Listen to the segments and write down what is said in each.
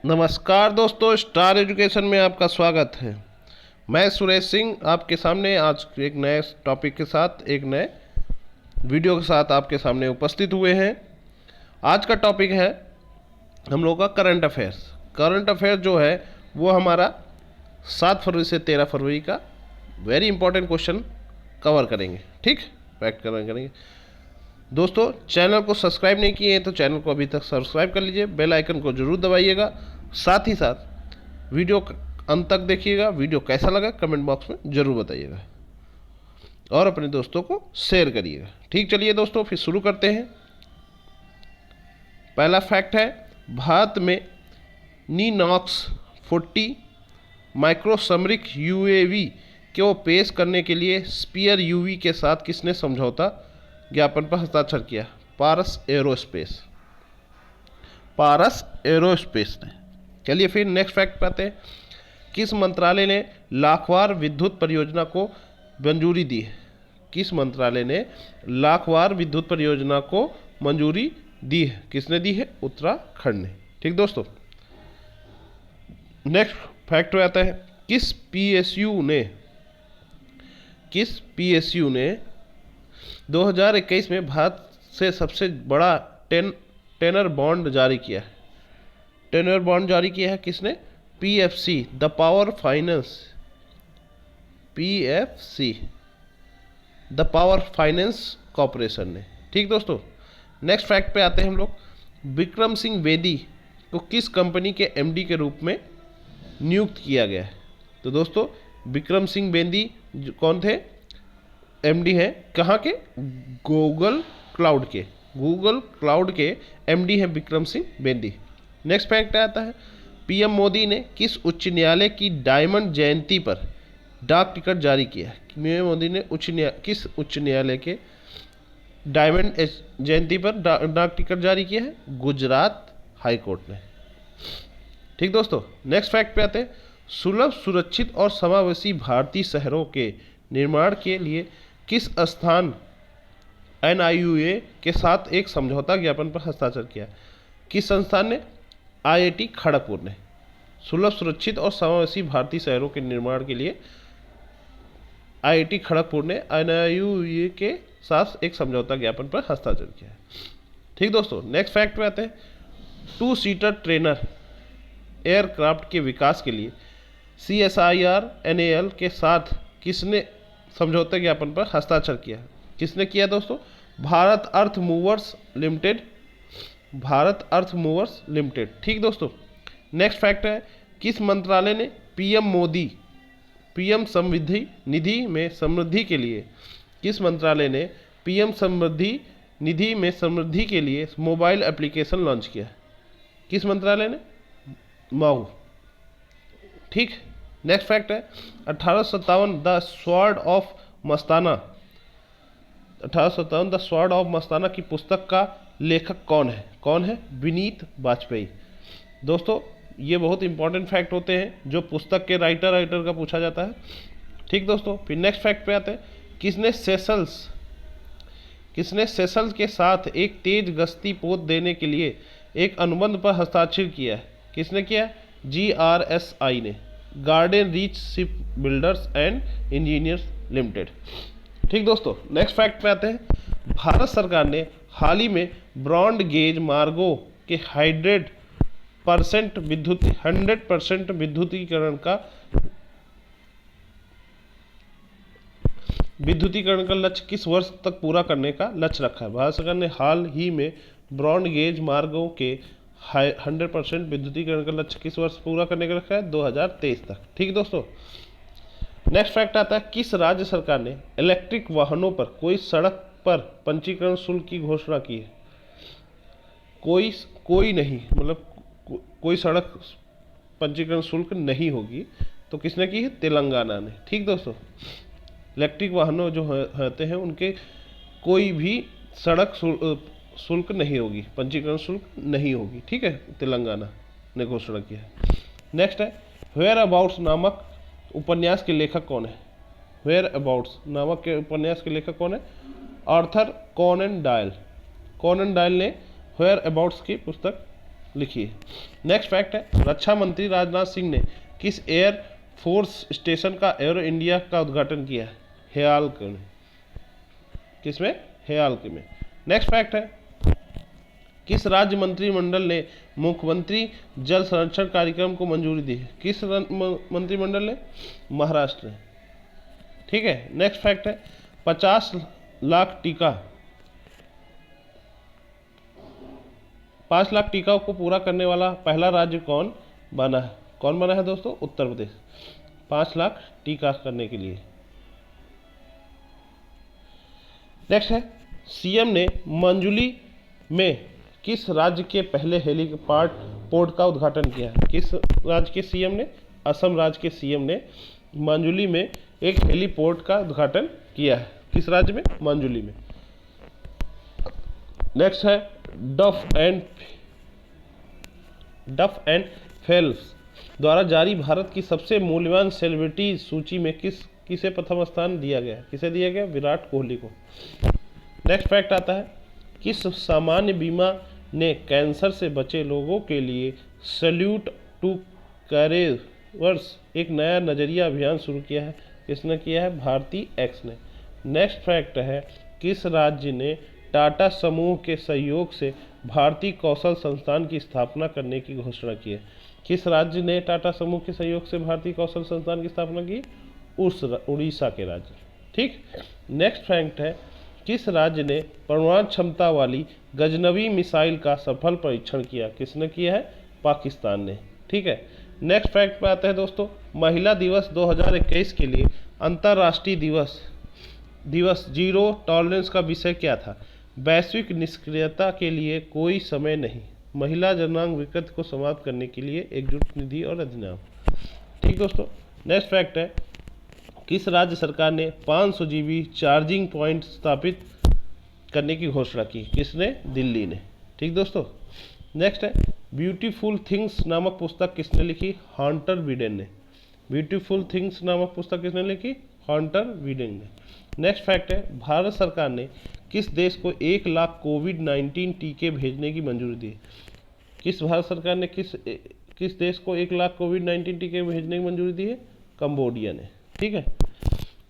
नमस्कार दोस्तों, star education में आपका स्वागत है। मैं सुरेश सिंह आपके सामने आज एक नए टॉपिक के साथ, एक नए वीडियो के साथ आपके सामने उपस्थित हुए हैं। आज का टॉपिक है हम लोग का करंट अफेयर्स। करंट अफेयर जो है वो हमारा 7 फरवरी से 13 फरवरी का वेरी इंपॉर्टेंट क्वेश्चन कवर करेंगे। ठीक, फैक्ट कवर करेंगे। दोस्तों, चैनल को सब्सक्राइब नहीं किए हैं तो चैनल को अभी तक सब्सक्राइब कर लीजिए, बेल आइकन को जरूर दबाइएगा। साथ ही साथ वीडियो अंत तक देखिएगा। वीडियो कैसा लगा कमेंट बॉक्स में जरूर बताइएगा और अपने दोस्तों को शेयर करिएगा। ठीक, चलिए दोस्तों फिर शुरू करते हैं। पहला फैक्ट है, भारत में निनॉक्स 40 माइक्रोसमरिक यूएवी को पेश करने के लिए स्पीयर यूवी के साथ किसने समझौता ज्ञापन पर हस्ताक्षर किया? पारस एरोस्पेस ने। चलिए फिर नेक्स्ट फैक्ट पे आते हैं। किस मंत्रालय ने लाखवार विद्युत परियोजना को मंजूरी दी है? किस मंत्रालय ने लाखवार विद्युत परियोजना को मंजूरी दी है? किसने दी है? उत्तराखंड ने। ठीक दोस्तों, नेक्स्ट फैक्ट पे आता है। किस पीएसयू ने 2021 में भारत से सबसे बड़ा टेनर बॉन्ड जारी किया है? टेनर बॉन्ड जारी किया है किसने? PFC, the power finance corporation ने। ठीक दोस्तों, नेक्स्ट फैक्ट पे आते हैं हम लोग। विक्रम सिंह बेदी को किस कंपनी के एमडी के रूप में नियुक्त किया गया है? तो दोस्तों, विक्रम सिंह बेदी कौन थे? एमडी है कहाँ के? गूगल क्लाउड के एमडी है विक्रम सिंह बेदी। नेक्स्ट फैक्ट आता है, पीएम मोदी ने किस उच्च न्यायालय की डायमंड जयंती पर डाक टिकट जारी किया है? पीएम मोदी ने किस उच्च न्यायालय के डायमंड जयंती पर डाक टिकट जारी किया है? गुजरात हाई कोर्ट ने। ठीक दोस्तों, नेक्स्ट फैक्ट पे आते हैं। सुलभ, सुरक्षित और समावेशी भारतीय शहरों के निर्माण के लिए किस स्थान एनआईयूए के साथ एक समझौता ज्ञापन पर हस्ताक्षर किया? किस संस्थान ने? आईआईटी खड़गपुर ने। सुलभ, सुरक्षित और समावेशी भारतीय शहरों के निर्माण के लिए आईआईटी खड़गपुर ने एनआईयूए के साथ एक समझौता ज्ञापन पर हस्ताक्षर किया है। ठीक दोस्तों, नेक्स्ट फैक्ट पे आते हैं। 2 सीटर ट्रेनर एयरक्राफ्ट के विकास के लिए CSIR NAL के साथ किसने समझौता ज्ञापन पर हस्ताक्षर किया? किसने किया दोस्तों? भारत अर्थ मूवर्स लिमिटेड। ठीक दोस्तों, नेक्स्ट फैक्ट है। किस मंत्रालय ने पीएम समृद्धि निधि में समृद्धि के लिए मोबाइल एप्लीकेशन लॉन्च किया? किस मंत्रालय ने? माऊ। ठीक, नेक्स्ट फैक्ट है। 1857 द स्वॉर्ड ऑफ मस्ताना की पुस्तक का लेखक कौन है? विनीत वाजपेयी। दोस्तों, ये बहुत इंपॉर्टेंट फैक्ट होते हैं जो पुस्तक के राइटर का पूछा जाता है। ठीक दोस्तों, फिर नेक्स्ट फैक्ट पे आते हैं। किसने सेशल्स के साथ एक तेज गश्ती पोत देने के लिए एक अनुबंध पर हस्ताक्षर किया है? किसने किया? GRSI ने, garden reach ship builders and engineers limited. ठीक दोस्तों, नेक्स्ट फैक्ट पे आते हैं। भारत सरकार ने हाल ही में ब्रॉड गेज मार्गों के 100% विद्युतीकरण का लक्ष्य किस वर्ष तक पूरा करने का लक्ष्य रखा है? भारत सरकार ने हाल ही में ब्रॉड गेज मार्गों के 100% विद्युतीकरण का लक्ष्य किस वर्ष पूरा करने का रखा है? 2023 तक। ठीक दोस्तों, नेक्स्ट फैक्ट आता है। किस राज्य सरकार ने इलेक्ट्रिक वाहनों पर कोई सड़क पर पंजीकरण शुल्क की घोषणा की है? कोई नहीं, मतलब कोई सड़क पंजीकरण शुल्क नहीं होगी। तो किसने की है? तेलंगाना ने। ठीक दोस्तों, इलेक्ट्रिक वाहनों जो होते हैं उनके कोई भी सड़क शुल्क नहीं होगी, पंजीकरण शुल्क नहीं होगी। ठीक है, तेलंगाना ने घोषणा की है। नेक्स्ट है, वेयर अबाउट्स नामक उपन्यास के लेखक कौन है? वेयर अबाउट्स नामक के उपन्यास के लेखक कौन है? Arthur Conan Doyle. ने वेयर अबाउट्स की पुस्तक लिखिए। नेक्स्ट फैक्ट है, रक्षा मंत्री राजनाथ सिंह ने किस एयर फोर्स स्टेशन का एरो इंडिया का उद्घाटन किया है? हेयालके में। किसमें? हेयालके में। नेक्स्ट फैक्ट है, किस राज्य मंत्रिमंडल ने मुख्यमंत्री जल संरक्षण कार्यक्रम को मंजूरी दी है? किस मंत्रिमंडल ने? महाराष्ट्र ने। ठीक है। नेक्स्ट फैक्ट है, 50 लाख टीका 5 लाख टीका को पूरा करने वाला पहला राज्य कौन बना है? कौन बना है दोस्तों? उत्तर प्रदेश। 5 लाख टीका करने के लिए। नेक्स्ट है, सीएम ने मंजुली में किस राज्य के पहले हेलीपोर्ट पोर्ट का उद्घाटन किया है? किस राज्य के सीएम ने? असम राज्य के सीएम ने मंजुली में एक हेलीपोर्ट का उद्घाटन किया है। किस राज्य में? मंजुली में। नेक्स्ट है, डफ एंड फेल्प्स द्वारा जारी भारत की सबसे मूल्यवान सेलिब्रिटी सूची में किसे प्रथम स्थान दिया गया? किसे दिया गया? विराट कोहली को। नेक्स्ट फैक्ट आता है, किस सामान्य बीमा ने कैंसर से बचे लोगों के लिए सैल्यूट टू कैरेवर्स एक नया नजरिया अभियान शुरू किया है? किसने किया है? भारती एक्स ने। नेक्स्ट फैक्ट है, किस राज्य ने टाटा समूह के सहयोग से भारतीय कौशल संस्थान की स्थापना करने की घोषणा की है? किस राज्य ने टाटा समूह के सहयोग से भारतीय कौशल संस्थान की स्थापना की? उड़ीसा के राज्य। ठीक। नेक्स्ट फैक्ट है, किस राज्य ने परमाणु क्षमता वाली गजनवी मिसाइल का सफल परीक्षण किया? किसने किया है? पाकिस्तान ने। ठीक है। नेक्स्ट फैक्ट पे आते हैं दोस्तों, महिला दिवस 2021 के लिए अंतर्राष्ट्रीय दिवस जीरो टॉलरेंस का विषय क्या था? वैश्विक निष्क्रियता के लिए कोई समय नहीं, महिला जनांग विकृति को समाप्त करने के लिए एकजुट निधि और अधिनियम। ठीक दोस्तों। नेक्स्ट फैक्ट है, किस राज्य सरकार ने 500 GB चार्जिंग पॉइंट स्थापित करने की घोषणा की? किसने? दिल्ली ने। ठीक दोस्तों। नेक्स्ट है, ब्यूटीफुल थिंग्स नामक पुस्तक किसने लिखी? हंटर बीडेन ने। ब्यूटीफुल थिंग्स नामक पुस्तक किसने लिखी? हंटर बीडेन ने। नेक्स्ट फैक्ट है, भारत सरकार ने किस देश को 1 लाख कोविड-19 टीके भेजने की मंजूरी दी? किस भारत सरकार ने किस देश को 1 लाख कोविड-19 टीके भेजने की मंजूरी दी है? कंबोडिया ने। ठीक है।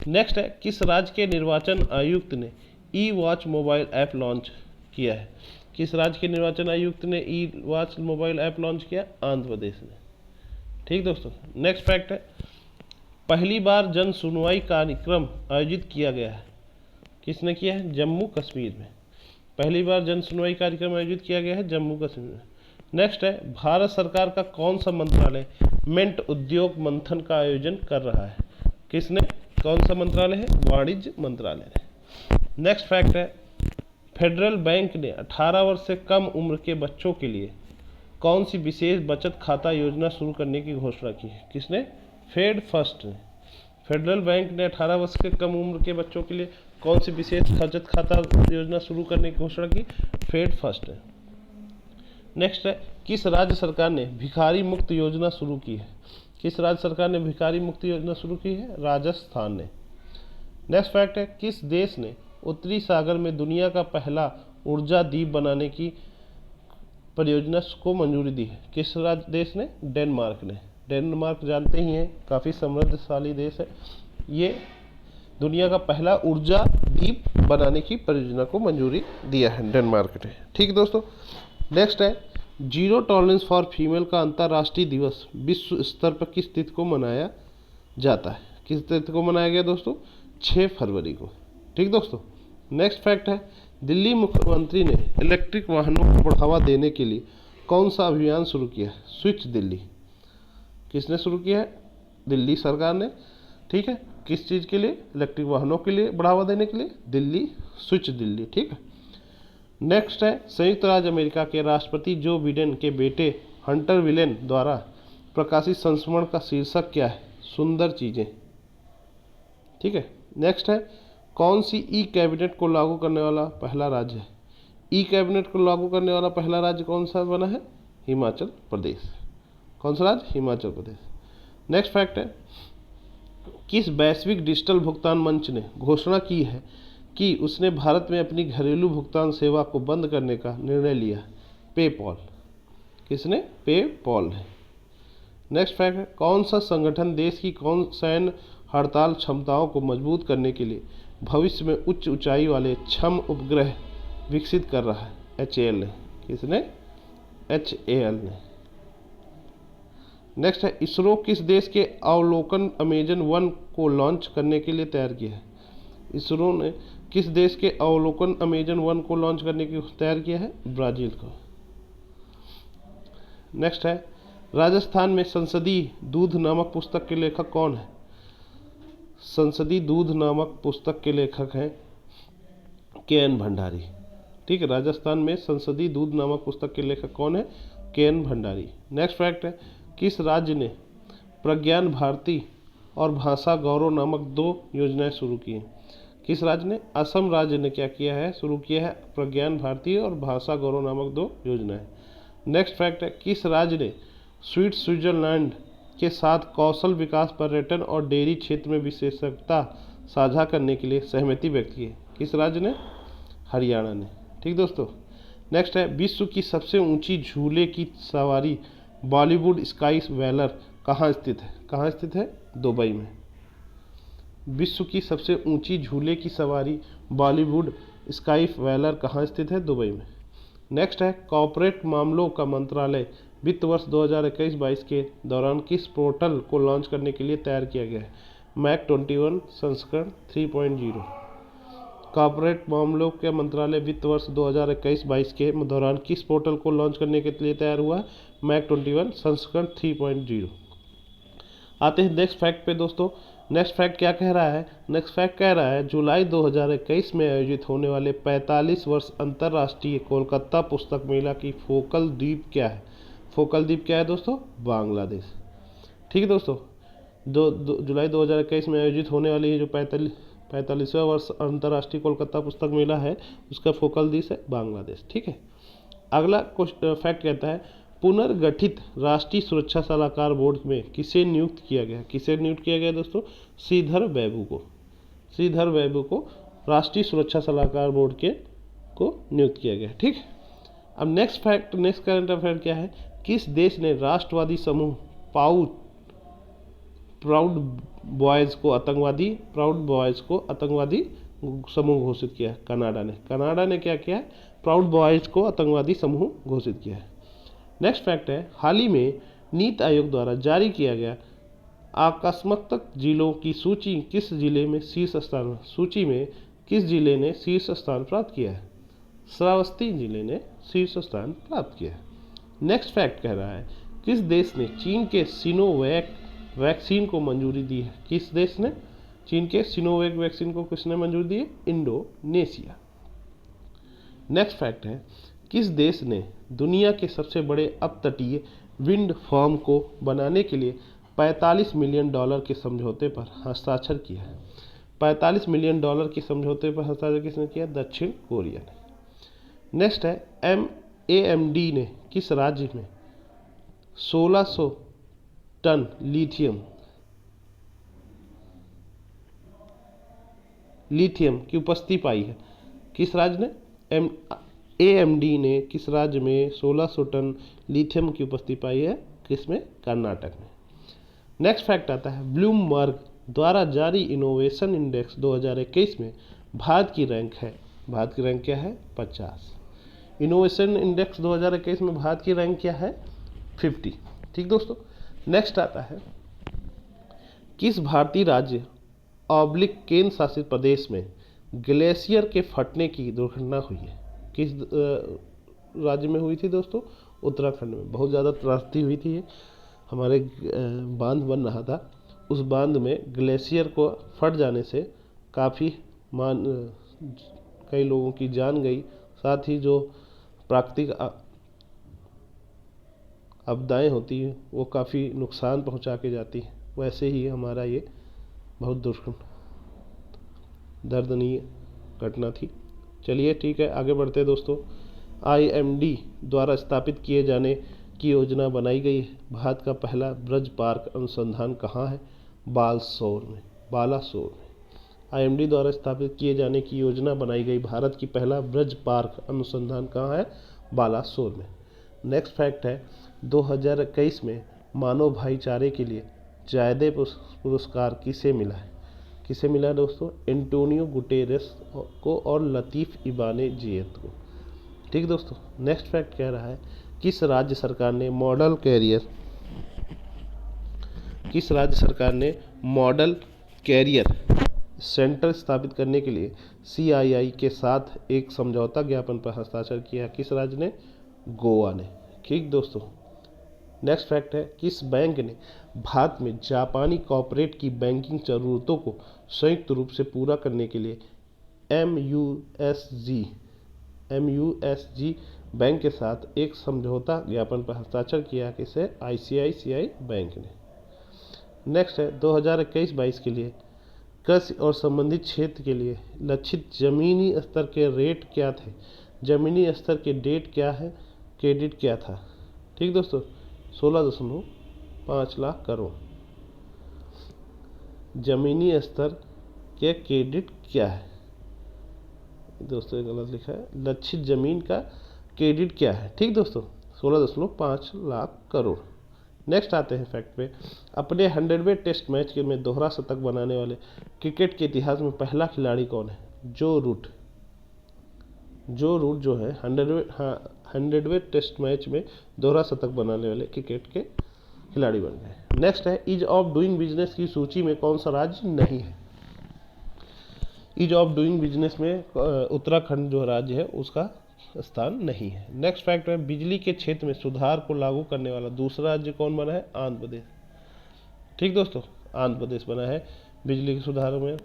नेक्स्ट है, किस राज्य के निर्वाचन आयुक्त ने ई वॉच मोबाइल ऐप लॉन्च किया है? किस राज्य के निर्वाचन आयुक्त ने ई वॉच मोबाइल ऐप लॉन्च किया? आंध्र प्रदेश ने। ठीक दोस्तों। नेक्स्ट फैक्ट है, पहली बार जन सुनवाई कार्यक्रम आयोजित किया गया है? किसने किया है? जम्मू कश्मीर में। पहली बार जन सुनवाई कार्यक्रम आयोजित किया गया है जम्मू कश्मीर में। नेक्स्ट है, भारत सरकार का कौन सा मंत्रालय मिंट उद्योग मंथन का आयोजन कर रहा है? किसने? कौन सा मंत्रालय है? वाणिज्य मंत्रालय ने। नेक्स्ट फैक्ट है, फेडरल बैंक ने 18 वर्ष से कम उम्र के बच्चों के लिए कौन सी विशेष बचत खाता योजना शुरू करने की घोषणा की है? किसने? फेड फर्स्ट ने। फेडरल बैंक ने 18 वर्ष के कम उम्र के बच्चों के लिए कौन सी विशेष बचत खाता योजना शुरू करने की घोषणा की? फेड फर्स्ट ने। नेक्स्ट है, किस राज्य सरकार ने भिखारी मुक्त योजना शुरू की है? किस राज्य सरकार ने भिखारी मुक्त योजना शुरू की है? राजस्थान ने। नेक्स्ट फैक्ट है, किस देश ने उत्तरी सागर में दुनिया का पहला ऊर्जा द्वीप बनाने की परियोजना को मंजूरी दी है? किस राज्य देश ने? डेनमार्क ने। डेनमार्क जानते ही हैं, काफ़ी समृद्धशाली देश है। ये दुनिया का पहला ऊर्जा द्वीप बनाने की परियोजना को मंजूरी दिया है डेनमार्क ने। ठीक दोस्तों। नेक्स्ट है, जीरो टॉलरेंस फॉर फीमेल का अंतर्राष्ट्रीय दिवस विश्व स्तर पर किस तिथि को मनाया जाता है? किस तिथि को मनाया गया दोस्तों? 6 फरवरी को। ठीक दोस्तों। नेक्स्ट फैक्ट है, दिल्ली मुख्यमंत्री ने इलेक्ट्रिक वाहनों को बढ़ावा देने के लिए कौन सा अभियान शुरू किया है? स्विच दिल्ली। किसने शुरू किया है? दिल्ली सरकार ने। ठीक है। किस चीज़ के लिए? इलेक्ट्रिक वाहनों के लिए बढ़ावा देने के लिए दिल्ली स्विच दिल्ली। ठीक है। नेक्स्ट है, संयुक्त राज्य अमेरिका के राष्ट्रपति जो बिडेन के बेटे हंटर बिडेन द्वारा प्रकाशित संस्मरण का शीर्षक क्या है? सुंदर चीज़ें। ठीक है। नेक्स्ट है, कौन सी ई कैबिनेट को लागू करने वाला पहला राज्य है? ई कैबिनेट को लागू करने वाला पहला राज्य कौन सा बना है? हिमाचल प्रदेश। कौन सा राज्य? हिमाचल प्रदेश। नेक्स्ट फैक्ट है, किस वैश्विक डिजिटल भुगतान मंच ने घोषणा की है कि उसने भारत में अपनी घरेलू भुगतान सेवा को बंद करने का निर्णय लिया? पेपॉल। किसने? पेपॉल ने। नेक्स्ट फैक्ट है, कौन सा संगठन देश की कौन सैन्य हड़ताल क्षमताओं को मजबूत करने के लिए भविष्य में उच्च ऊंचाई वाले क्षम उपग्रह विकसित कर रहा है? HAL ने। किसने? HAL ने। नेक्स्ट है, इसरो किस देश के अवलोकन अमेजन 1 को लॉन्च करने के लिए तैयार किया है? इसरो ने किस देश के अवलोकन अमेजन 1 को लॉन्च करने के लिए तैयार किया है? ब्राजील को। नेक्स्ट है, राजस्थान में संसदीय दूध नामक पुस्तक के लेखक कौन है? संसदीय दूध नामक पुस्तक के लेखक हैं KN भंडारी। ठीक है, राजस्थान में संसदीय दूध नामक पुस्तक के लेखक कौन है? KN भंडारी। नेक्स्ट फैक्ट है, किस राज्य ने प्रज्ञान भारती और भाषा गौरव नामक 2 योजनाएं शुरू की हैं? किस राज्य ने? असम राज्य ने क्या किया है? शुरू किया है प्रज्ञान भारती और भाषा गौरव नामक 2 योजनाएं। नेक्स्ट फैक्ट है, किस राज्य ने स्विट्जरलैंड के साथ कौशल विकास, पर्यटन और डेयरी क्षेत्र में विशेषज्ञता साझा करने के लिए सहमति व्यक्त की है? किस राज्य ने? हरियाणा ने। ठीक दोस्तों। नेक्स्ट है, विश्व की सबसे ऊंची झूले की सवारी बॉलीवुड स्काई वेलर कहाँ स्थित है? कहाँ स्थित है? दुबई में। विश्व की सबसे ऊंची झूले की सवारी बॉलीवुड स्काई वेलर कहाँ स्थित है? दुबई में। नेक्स्ट है, कॉर्पोरेट मामलों का मंत्रालय वित्त वर्ष 2021-22 के दौरान किस पोर्टल को लॉन्च करने के लिए तैयार किया गया है? मैक 21 संस्करण 3.0। कॉर्पोरेट मामलों के मंत्रालय वित्त वर्ष 2021-22 के दौरान किस पोर्टल को लॉन्च करने के लिए तैयार हुआ है? मैक 21 संस्करण 3.0। आते हैं नेक्स्ट फैक्ट पे दोस्तों। नेक्स्ट फैक्ट क्या कह रहा है? नेक्स्ट फैक्ट कह रहा है, जुलाई 2021 में आयोजित होने वाले 45 वर्ष अंतर्राष्ट्रीय कोलकाता पुस्तक मेला की फोकल द्वीप क्या है? फोकल द्वीप क्या है दोस्तों? बांग्लादेश। ठीक है दोस्तों, जुलाई 2021 में आयोजित होने वाली ये जो 45वां वर्ष अंतर्राष्ट्रीय कोलकाता पुस्तक मेला है, उसका फोकल देश है बांग्लादेश। ठीक है। अगला फैक्ट कहता है, पुनर्गठित राष्ट्रीय सुरक्षा सलाहकार बोर्ड में किसे नियुक्त किया गया? किसे नियुक्त किया गया दोस्तों? श्रीधर बैबू को। श्रीधर बैबू को राष्ट्रीय सुरक्षा सलाहकार बोर्ड को नियुक्त किया गया। ठीक। अब नेक्स्ट करंट अफेयर क्या है? किस देश ने राष्ट्रवादी समूह प्राउड बॉयज को आतंकवादी समूह घोषित किया है? कनाडा ने। कनाडा ने क्या किया है? प्राउड बॉयज को आतंकवादी समूह घोषित किया है। नेक्स्ट फैक्ट है, हाल ही में नीति आयोग द्वारा जारी किया गया आकस्मिक जिलों की सूची किस जिले में शीर्ष स्थान? सूची में किस जिले ने शीर्ष स्थान प्राप्त किया है? श्रावस्ती जिले ने शीर्ष स्थान प्राप्त किया है। नेक्स्ट फैक्ट कह रहा है, किस देश ने चीन के सिनोवैक वैक्सीन को मंजूरी दी है? किस देश ने चीन के सिनोवैक वैक्सीन को किसने मंजूरी दी है? इंडोनेशिया। नेक्स्ट फैक्ट है, किस देश ने दुनिया के सबसे बड़े अपतटीय विंड फार्म को बनाने के लिए $45 मिलियन के समझौते पर हस्ताक्षर किया है? $45 मिलियन के समझौते पर हस्ताक्षर किसने किया? दक्षिण कोरिया ने। नेक्स्ट है, AMD ने किस राज्य में 1600 टन लिथियम की उपस्थिति पाई है? किस राज्य ने? AMD ने किस राज्य में 1600 टन लिथियम की उपस्थिति पाई है? किसमें? कर्नाटक में। नेक्स्ट फैक्ट आता है, ब्लूमबर्ग द्वारा जारी इनोवेशन इंडेक्स 2021 में भारत की रैंक है? भारत की रैंक क्या है? 50। इनोवेशन इंडेक्स 2021 में भारत की रैंक क्या है? 50। ठीक दोस्तों। नेक्स्ट आता है, किस भारतीय राज्य केंद्र शासित प्रदेश में ग्लेशियर के फटने की दुर्घटना हुई है? किस राज्य में हुई थी दोस्तों? उत्तराखंड में। बहुत ज़्यादा त्रासदी हुई थी। हमारे बांध बन रहा था, उस बांध में ग्लेशियर को फट जाने से काफ़ी कई लोगों की जान गई, साथ ही जो प्राकृतिक आपदाएं होती हैं वो काफ़ी नुकसान पहुंचा के जाती हैं। वैसे ही हमारा ये बहुत दर्दनीय घटना थी। चलिए ठीक है, आगे बढ़ते हैं दोस्तों। IMD द्वारा स्थापित किए जाने की योजना बनाई गई है। भारत का पहला ब्रज पार्क अनुसंधान कहाँ है? बालासोर में। IMD द्वारा स्थापित किए जाने की योजना बनाई गई भारत की पहला ब्रज पार्क अनुसंधान कहाँ है? बालासोर में। नेक्स्ट फैक्ट है 2021 में मानव भाईचारे के लिए जायदे पुरस्कार किसे मिला है? किसे मिला है दोस्तों? एंटोनियो गुटेरेस को और लतीफ़ इबाने जियत को। ठीक दोस्तों, नेक्स्ट फैक्ट कह रहा है किस राज्य सरकार ने मॉडल कैरियर सेंटर स्थापित करने के लिए CII के साथ एक समझौता ज्ञापन पर हस्ताक्षर किया? किस राज्य ने? गोवा ने। ठीक दोस्तों, नेक्स्ट फैक्ट है किस बैंक ने भारत में जापानी कॉर्पोरेट की बैंकिंग जरूरतों को संयुक्त रूप से पूरा करने के लिए MUSG बैंक के साथ एक समझौता ज्ञापन पर हस्ताक्षर किया? किसे? ICICI बैंक ने। नेक्स्ट है 2021-22 के लिए कृषि और संबंधित क्षेत्र के लिए लक्षित जमीनी स्तर के रेट क्या थे? जमीनी स्तर के डेट क्या है? क्रेडिट क्या था? ठीक दोस्तों, 16.5 लाख करोड़। जमीनी स्तर के क्रेडिट क्या है? दोस्तों ये गलत लिखा है, लक्षित जमीन का क्रेडिट क्या है? ठीक दोस्तों, 16.5 लाख करोड़। नेक्स्ट आते हैं फैक्ट पे, अपने 100वें टेस्ट मैच में दोहरा शतक बनाने वाले क्रिकेट के इतिहास में पहला खिलाड़ी कौन है? जो रूट जो है 100वें टेस्ट मैच में दोहरा शतक बनाने वाले क्रिकेट के खिलाड़ी बन गए। नेक्स्ट है ईज ऑफ डूइंग बिजनेस की सूची में कौन सा राज्य नहीं है? ईज ऑफ डूइंग बिजनेस में उत्तराखंड जो राज्य है उसका स्थान नहीं है। नेक्स्ट फैक्ट है बिजली के क्षेत्र में सुधार को लागू करने वाला दूसरा राज्य कौन बना है? आंध्र प्रदेश। ठीक दोस्तों, आंध्र प्रदेश बना है बिजली के सुधार में।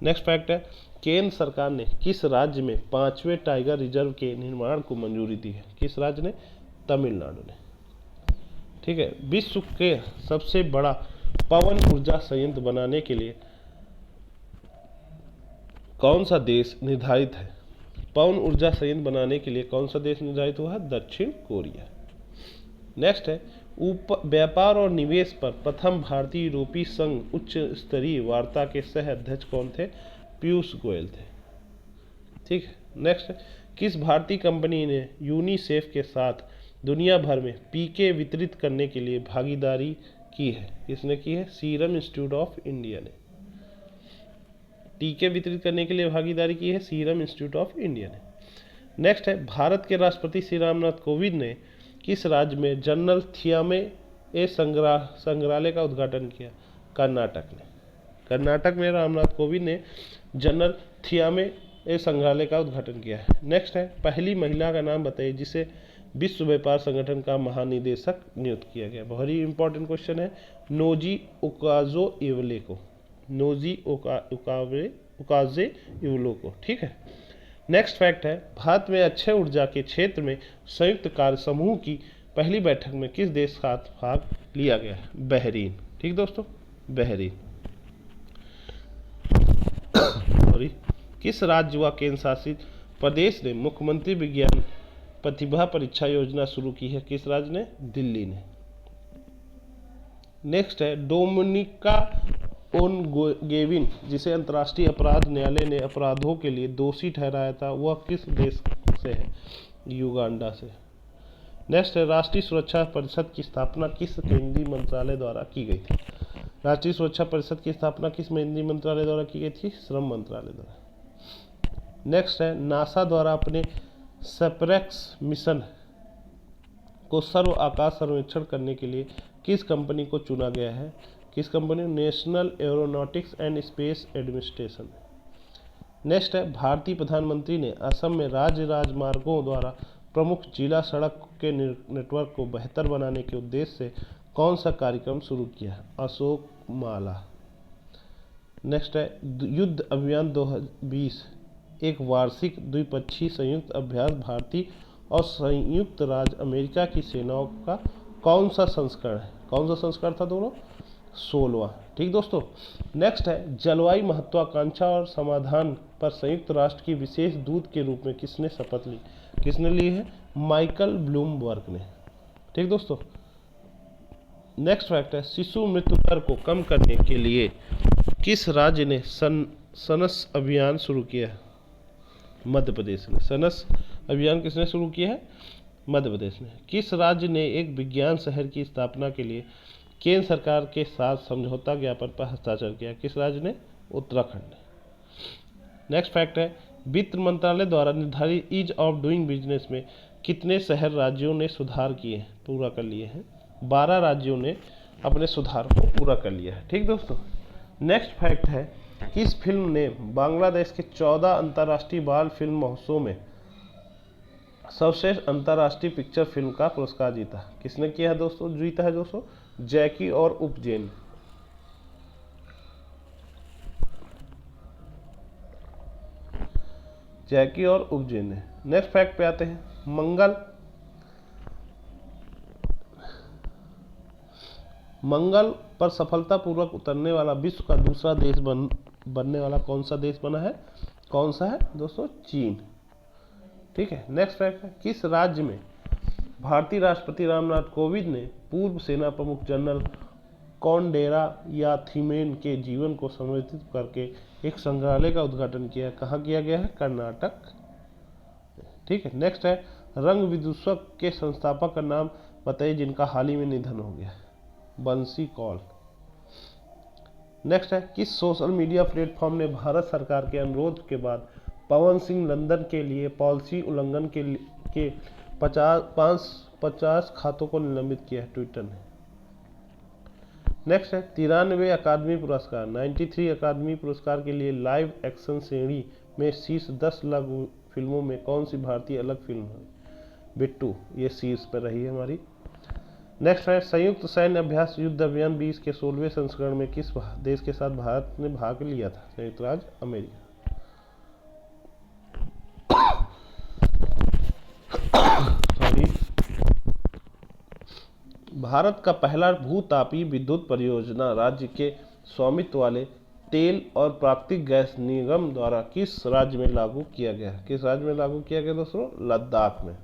नेक्स्ट फैक्ट है केंद्र सरकार ने किस राज्य में 5वें टाइगर रिजर्व के निर्माण को मंजूरी दी है? किस राज्य ने? तमिलनाडु ने। ठीक है, विश्व के सबसे बड़ा पवन ऊर्जा संयंत्र बनाने के लिए कौन सा देश निर्धारित है? पवन ऊर्जा संयंत्र बनाने के लिए कौन सा देश निर्धारित हुआ है? दक्षिण कोरिया। नेक्स्ट है व्यापार और निवेश पर प्रथम भारतीय यूरोपीय संघ उच्च स्तरीय वार्ता के सह अध्यक्ष कौन थे? पीयूष गोयल थे। ठीक है, नेक्स्ट है किस भारतीय कंपनी ने यूनिसेफ के साथ दुनिया भर में टीके वितरित करने के लिए भागीदारी की है? किसने की है? सीरम इंस्टीट्यूट ऑफ इंडिया ने। टीके वितरित करने के लिए भागीदारी की है सीरम इंस्टीट्यूट ऑफ इंडिया ने। नेक्स्ट है भारत के राष्ट्रपति श्री रामनाथ कोविंद ने किस राज्य में जनरल थियामे संग्रहालय का उद्घाटन किया? कर्नाटक ने। कर्नाटक में रामनाथ कोविंद ने जनरल थियामे संग्रहालय का उद्घाटन किया है। नेक्स्ट है पहली महिला का नाम बताइए जिसे विश्व व्यापार संगठन का महानिदेशक नियुक्त किया गया। बहुत ही इंपॉर्टेंट क्वेश्चन है, नोजी ओकाजो इवले को। नोजी ओकाजे इवलो को। ठीक है, नेक्स्ट फैक्ट है भारत में अक्षय ऊर्जा के क्षेत्र में संयुक्त कार्य समूह की पहली बैठक में किस देश का भाग लिया गया? बहरीन। ठीक दोस्तों, बहरीन। सॉरी, किस राज्य व केंद्र शासित प्रदेश ने मुख्यमंत्री विज्ञान प्रतिभा परीक्षा योजना शुरू की है? किस राज्य ने? दिल्ली ने। नेक्स्ट है डोमिनिका ओनगोविन जिसे अंतर्राष्ट्रीय अपराध न्यायालय ने अपराधों के लिए दोषी ठहराया था, वह किस देश से है? युगांडा से। नेक्स्ट है राष्ट्रीय सुरक्षा परिषद की स्थापना किस केंद्रीय मंत्रालय द्वारा की गई थी? राष्ट्रीय सुरक्षा परिषद की स्थापना किस केंद्रीय मंत्रालय द्वारा की गई थी? श्रम मंत्रालय द्वारा। नेक्स्ट है नासा द्वारा अपने स्पेरेक्स मिशन को सर्व आकाश सर्वेक्षण करने के लिए किस कंपनी को चुना गया है? किस company? National aeronautics and space administration. Next है भारतीय प्रधानमंत्री ने असम में राज्य राजमार्गों द्वारा प्रमुख जिला सड़क के नेटवर्क को बेहतर बनाने के उद्देश्य से कौन सा कार्यक्रम शुरू किया? अशोक माला। नेक्स्ट है युद्ध अभियान 2020 एक वार्षिक द्विपक्षीय संयुक्त अभ्यास भारतीय और संयुक्त राज्य अमेरिका की सेनाओं का कौन सा संस्करण है? कौन सा संस्करण था दोनों? 16वां। ठीक दोस्तों, नेक्स्ट है जलवायु महत्वाकांक्षा और समाधान पर संयुक्त राष्ट्र की विशेष दूत के रूप में किसने शपथ ली? किसने ली है? माइकल ब्लूमबर्ग ने। ठीक दोस्तों, नेक्स्ट फैक्ट है शिशु मृत्यु दर को कम करने के लिए किस राज्य ने सनस अभियान शुरू किया है? मध्य प्रदेश ने। सनस अभियान किसने शुरू किया है? मध्य प्रदेश ने। किस राज्य ने एक विज्ञान शहर की स्थापना के लिए केंद्र सरकार के साथ समझौता ज्ञापन पर हस्ताक्षर किया? किस राज्य ने? उत्तराखंड ने। नेक्स्ट फैक्ट है, वित्त मंत्रालय द्वारा निर्धारित ईज ऑफ डूइंग बिजनेस में कितने शहर राज्यों ने सुधार किए हैं, पूरा कर लिए हैं? 12 राज्यों ने अपने सुधार को पूरा कर लिया है। ठीक दोस्तों, नेक्स्ट फैक्ट है, किस फिल्म ने बांग्लादेश के 14 अंतर्राष्ट्रीय बाल फिल्म महोत्सव में सर्वश्रेष्ठ अंतर्राष्ट्रीय पिक्चर फिल्म का पुरस्कार जीता? किसने किया है दोस्तों? जीता है दोस्तों जैकी और उपजैन। जैकी और उपजैन ने। नेक्स्ट फैक्ट पे आते हैं, मंगल पर सफलतापूर्वक उतरने वाला विश्व का दूसरा देश बनने वाला कौन सा देश बना है? कौन सा है दोस्तों? चीन। ठीक है। नेक्स्ट फैक्ट है, किस राज्य में भारतीय राष्ट्रपति रामनाथ कोविंद ने पूर्व सेना प्रमुख जनरल कोंडेरा याथिमेन के जीवन को संवर्धित करके एक संग्रहालय का उद्घाटन किया? कहाँ किया गया है? कर्नाटक। ठीक है। नेक्स्ट है, रंग विदूषक के संस्थापक का नाम बताइए जिनका हाल ही में निधन हो गया? बंसी कौल। नेक्स्ट है, किस सोशल मीडिया प्लेटफॉर्म ने भारत सरकार के अनुरोध के बाद पवन सिंह लंदन के लिए पॉलिसी उल्लंघन के 50 खातों को निलंबित किया है? ट्विटर ने। नेक्स्ट है, 93 अकादमी पुरस्कार 93 अकादमी पुरस्कार के लिए लाइव एक्शन श्रेणी में शीर्ष 10 लाख फिल्मों में कौन सी भारतीय अलग फिल्म है? बिट्टू, ये शीर्ष पर रही है हमारी। नेक्स्ट है, संयुक्त सैन्य अभ्यास युद्ध अभियान 20 के 16वें संस्करण में किस देश के साथ भारत ने भाग लिया था? संयुक्त राज्य अमेरिका। भारत का पहला भूतापीय विद्युत परियोजना राज्य के स्वामित्व वाले तेल और प्राकृतिक गैस निगम द्वारा किस राज्य में लागू किया गया? किस राज्य में लागू किया गया दोस्तों? लद्दाख में।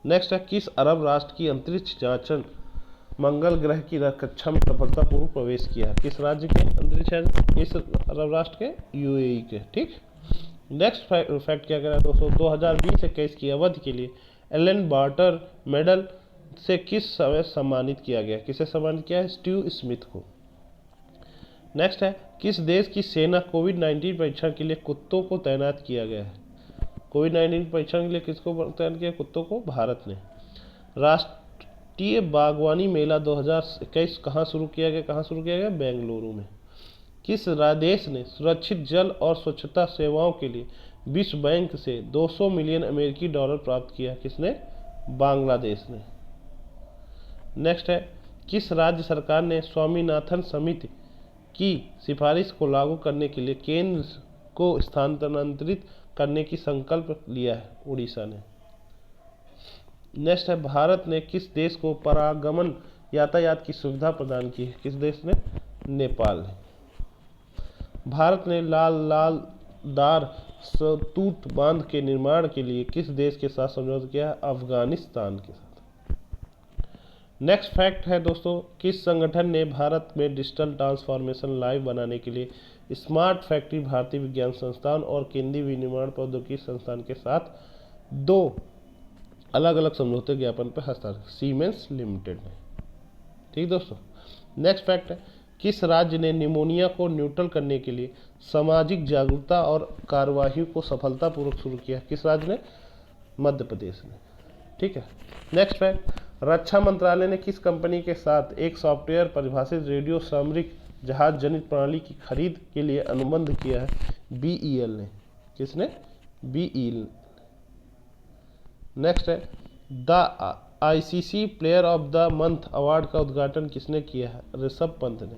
नेक्स्ट है, किस अरब राष्ट्र की अंतरिक्ष यान मंगल ग्रह की कक्षा में सफलतापूर्वक प्रवेश किया? किस राज्य के अंतरिक्ष यान? किस अरब राष्ट्र के? यूएई के। ठीक। नेक्स्ट फैक्ट क्या कह रहा है दोस्तों, 2020-21 की अवधि के लिए एलन बार्टर मेडल से किस समय सम्मानित किया गया? किसे सम्मानित किया है? स्टीव स्मिथ को। नेक्स्ट है, किस देश की सेना कोविड-19 परीक्षण के लिए कुत्तों को तैनात किया गया है? कोविड-19 परीक्षण के लिए किसको तैनात किया? कुत्तों को। भारत ने। राष्ट्रीय बागवानी मेला 2021 कहाँ शुरू किया गया? कहाँ शुरू किया गया? बेंगलुरु में। किस देश ने सुरक्षित जल और स्वच्छता सेवाओं के लिए विश्व बैंक से 200 मिलियन अमेरिकी डॉलर प्राप्त किया? किसने? बांग्लादेश ने। नेक्स्ट है, किस राज्य सरकार ने स्वामीनाथन समिति की सिफारिश को लागू करने के लिए केंद्र को स्थानांतरित करने की संकल्प लिया है? उड़ीसा ने। नेक्स्ट है, भारत ने किस देश को परागमन यातायात की सुविधा प्रदान की है? किस देश ने? नेपाल ने। भारत ने लालदार सतूत बांध के निर्माण के लिए किस देश के साथ समझौता किया है? अफगानिस्तान के साथ। नेक्स्ट फैक्ट है दोस्तों, किस संगठन ने भारत में डिजिटल ट्रांसफॉर्मेशन लाइव बनाने के लिए स्मार्ट फैक्ट्री भारतीय विज्ञान संस्थान और केंद्रीय विनिर्माण प्रौद्योगिकी संस्थान के साथ 2 अलग अलग समझौते ज्ञापन पर हस्ताक्षर? सीमेंस लिमिटेड ने। ठीक दोस्तों। नेक्स्ट फैक्ट है, किस राज्य ने निमोनिया को न्यूट्रल करने के लिए सामाजिक जागरूकता और कार्यवाही को सफलतापूर्वक शुरू किया? किस राज्य ने? मध्य प्रदेश ने। ठीक है। नेक्स्ट फैक्ट, रक्षा मंत्रालय ने किस कंपनी के साथ एक सॉफ्टवेयर परिभाषित रेडियो सामरिक जहाज जनित प्रणाली की खरीद के लिए अनुबंध किया है? BEL ने। किसने? BEL। नेक्स्ट है, the ICC player of the month award का उद्घाटन किसने किया है? ऋषभ पंत ने।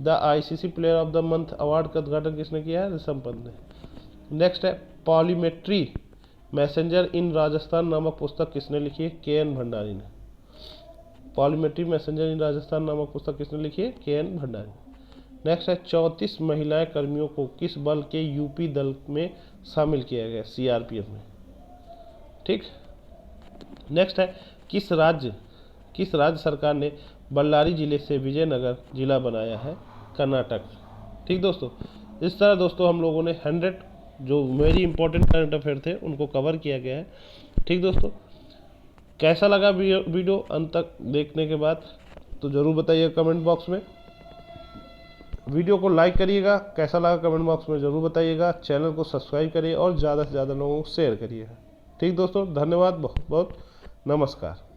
The ICC player of the month award का उद्घाटन किसने किया है? ऋषभ पंत ने। नेक्स्ट है, पॉलीमेट्री मैसेंजर इन राजस्थान नामक पुस्तक किसने लिखी है? KN भंडारी ने। पॉलीमेट्री मैसेंजर इन राजस्थान नामक पुस्तक किसने लिखी है? KN भंडारी। नेक्स्ट है, 34 महिलाएं कर्मियों को किस बल के यूपी दल में शामिल किया गया? CRPF में। ठीक। नेक्स्ट है, किस राज्य सरकार ने बल्लारी जिले से विजयनगर जिला बनाया है? कर्नाटक। ठीक दोस्तों, इस तरह दोस्तों हम लोगों ने 100 जो वेरी इंपॉर्टेंट करंट अफेयर थे उनको कवर किया गया है। ठीक दोस्तों, कैसा लगा वीडियो अंत तक देखने के बाद तो ज़रूर बताइए कमेंट बॉक्स में। वीडियो को लाइक करिएगा, कैसा लगा कमेंट बॉक्स में ज़रूर बताइएगा। चैनल को सब्सक्राइब करिए और ज़्यादा से ज़्यादा लोगों को शेयर करिएगा। ठीक दोस्तों, धन्यवाद, बहुत बहुत नमस्कार।